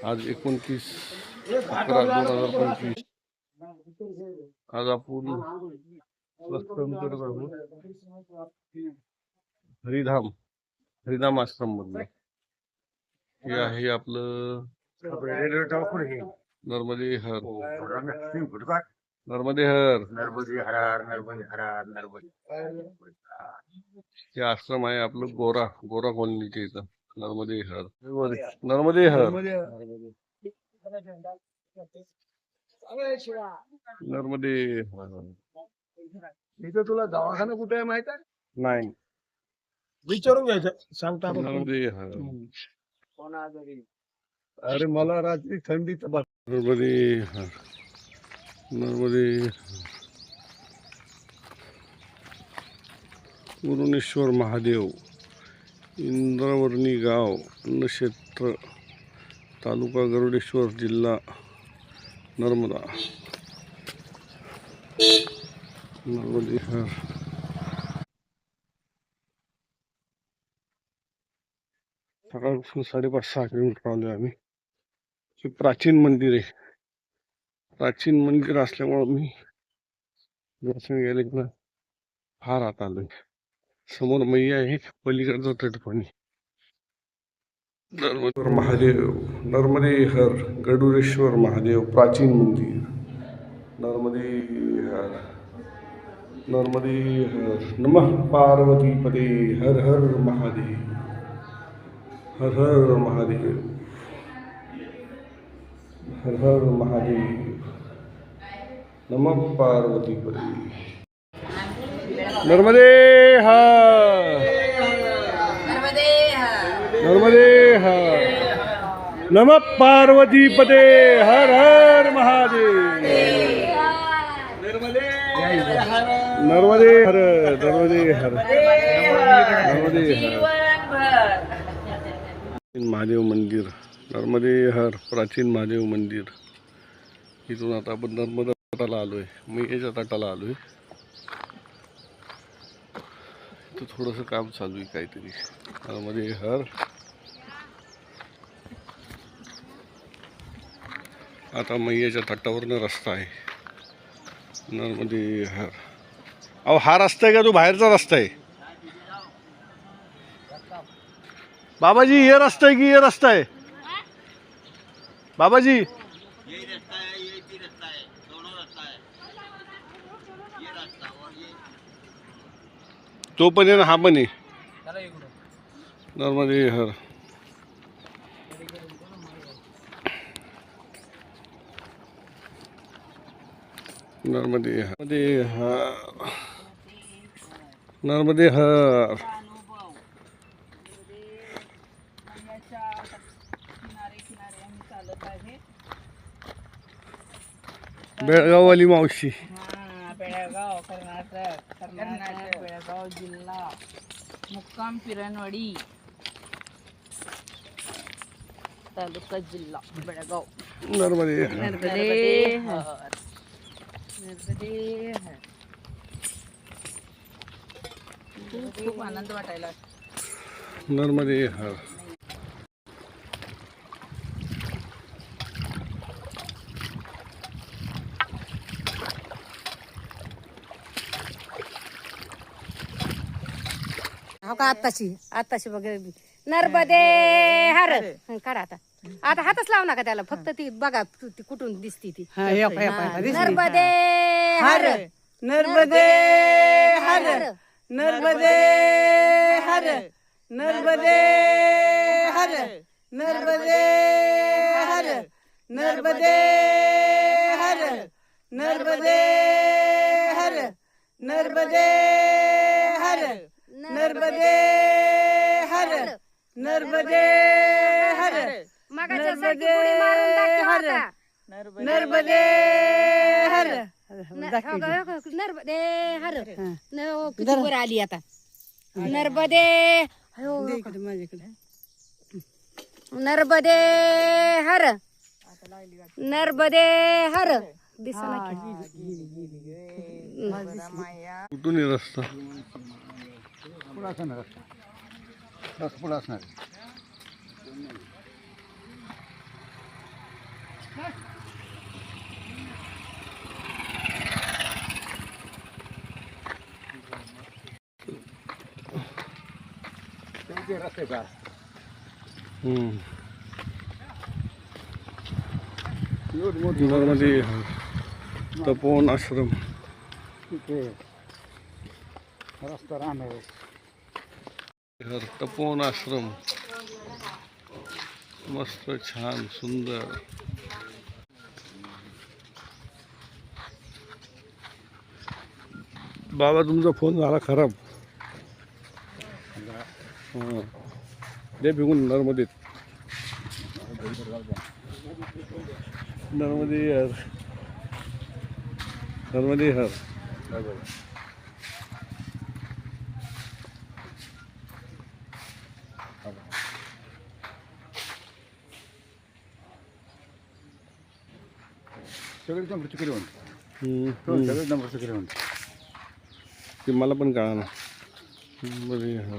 आज 29/11/2025 आज आपण प्रस्थान करत आहोत हरिधाम आश्रम मधलं. हे आहे आपलं नर्मदे हर. हे आश्रम आहे आपलं गोरा कॉलनीच्या इथं. नर्मदे हर. नर्मदे हर. नर्मदे हर. इथं तुला दवाखाना कुठे आहे माहित आहे? नाही. विचारून घ्यायचं सांगता. नर्मदे हर. अरे मला रात्री थंडीत नर्मदे हर. नर्मदे गुरुनेश्वर महादेव इंद्रावरणी गाव अन्नक्षेत्र तालुका गरुडेश्वर जिल्हा नर्मदा. नर्मदे हर. सकाळपासून 5.5-6 किलोमीटर आलो आम्ही. हे प्राचीन मंदिर आहे. प्राचीन मंदिर असल्यामुळं मी दर्शन घ्यायला फार आत आलोय. समोर मैया आहे, पलीकडचं तटपाणी. नर्मदेश्वर महादेव. नर्मदे हर. गरुडेश्वर महादेव प्राचीन मंदिर. नर्मदे हर. नर्मदे हर. नमः पार्वती पदे. हर हर महादेव. हर हर महादेव. हर हर महादेव. नमः पार्वती पदे. नर्मदे हर. नर्मदे हर. नमः पार्वती पदे. हर हर महादेव. नर्मदे हर. नर्मदे हर. नर्मदे हर. महादेव मंदिर. नर्मदे हर. प्राचीन महादेव मंदिर. इथून आता आपण नर्मदा तटाला आलोय. मैयाच्या तटाला आलोय. इथं थोडंसं काम चालू आहे काहीतरी. नर्मदे हर. आता मैयाच्या तटावरनं रस्ता आहे. नर्मदे हर. अहो हा रस्ता आहे का तो बाहेरचा रस्ता आहे? बाबाजी ये रस्ता है कि ये रस्ता है? बाबाजी यही रास्ता है, यही भी रास्ता है, दोनों रास्ता है। ये रास्ता और ये तो पण आहे ना हा पण आहे. नर्मदे हर. नर्मदे हर. नर्मदे हर. बेळगाववाली मावशी. बेळगाव कर्नाटक बेळगाव जिल्हा मुक्काम पिरणवाडी तालुका जिल्हा बेळगाव. नर्मदे हर. नर्मदे हर. नर्मदे हर. खूप आनंद वाटायला. नर्मदे हर. हो का आत्ताशी वगैरे नर्मदे हर. काढा आता. आता हातच लावू नका त्याला. फक्त ती बघा ती कुठून दिसती ती. नर्मदे हर. नर्मदे हर. नर्मदे हर. नर्मदे हर. नर्मदे हर. नर्मदे हर. नर्मदे हर. नर्मदे हर. नर्मदे हर. नर्मदे हर. मगाच्यासारखी उडी मारून दाखव आता. नर्मदे हर. नर्मदे हर. किती वर आली आता. नर्मदे नर्मदे हर. नर्मदे हर. दिसना कुठून आहे रस्ता? नर्मदे तपोवन आश्रम रस्ता राहणार तपोवन आश्रम मस्त छान सुंदर. बाबा तुमचा फोन झाला खराब. हां दे फिकून नर्मदेत. नर्मदे हर नर्मदे हर. सगळेच नंबर चुकले हम्म, सगळेच नंबर चुकले ते मला पण कळा ना. नर्मदे हर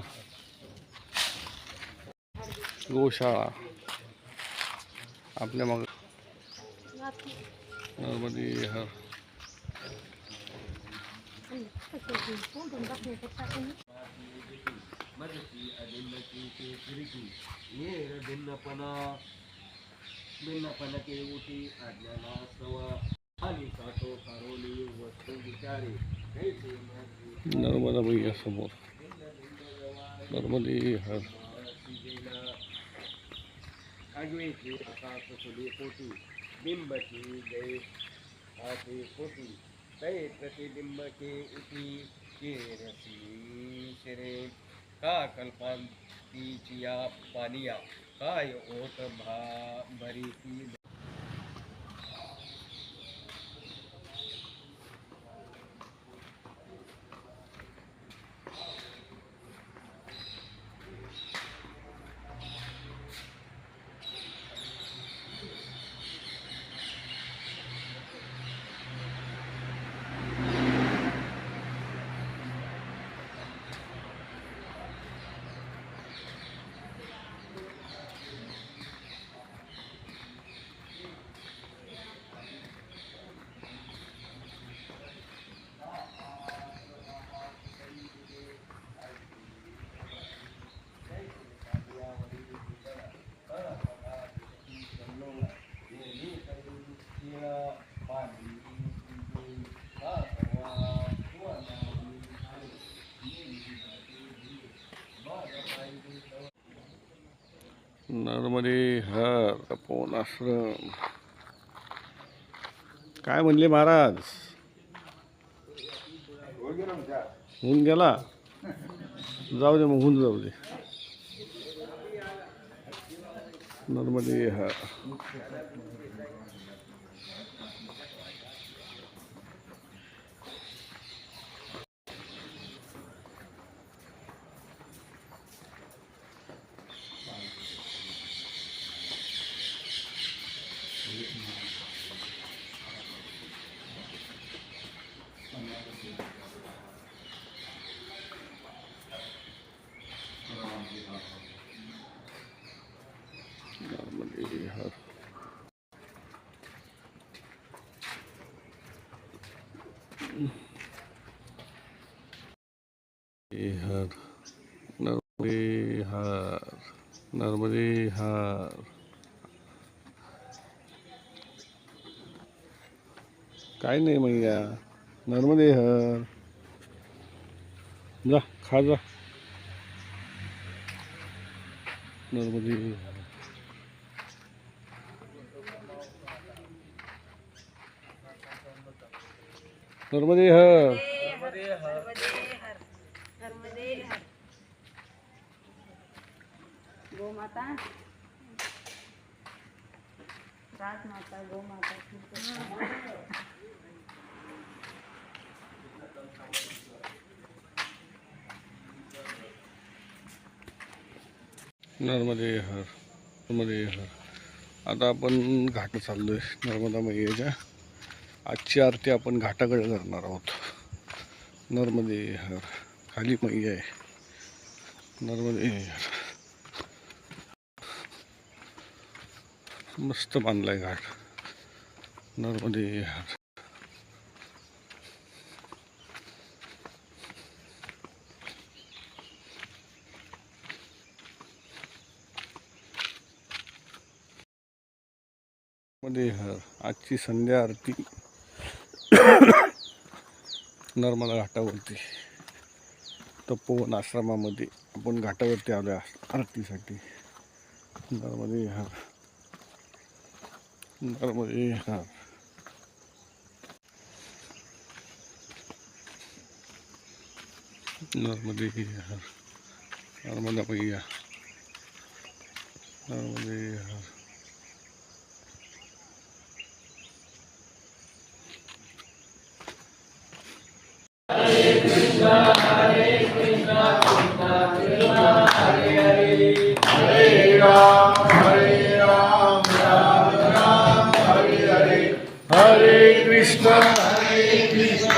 गोशाळा आपल्या मग नर्मदे हर. भिन्नपणके उठी अज्ञाना सवा आणि साठो कारोली वस्तू विचारे नर्मदा भैया समोर नर्मदे हर. आगवेची आकाश सुली पोटी बिंबची जय आते पोटी तय प्रतिबिंब के उठी केरसी शिरे का कल्पांतीची या पानिया काय ओत भरीती. नर्मदे हर तपोवन आश्रम. काय म्हणले महाराज? होऊन गेला. जाऊ दे मग होऊन जाऊ दे. नर्मदे हर. नर्मदे हर. हर नर्मदे हर नर्मदे हर. काय नाही मैया. नर्मदे हर. जा खा जा. नर्मदे हर. नर्मदे हर. गोमाता राजमाता गोमाता नर्मदे हर नर्मदे हर. आता आपण घाट चाललोय नर्मदा मैयाच्या. आजची आरती आपण घाटाकडे करणार आहोत. नर्मदे हर. खाली मैया आहे. नर्मदे हर. मस्त बांधलाय घाट. नर्मदे हर. मध्ये हर. आजची संध्या आरती नर्मदा घाटावरती तपोवन आश्रमामध्ये आपण घाटावरती आलो आरतीसाठी. नर्मदे हर. नर्मदे हर. नर्मदे हर. नर्मदा मैया. नर्मदे हर. हरे कृष्ण हरे कृष्ण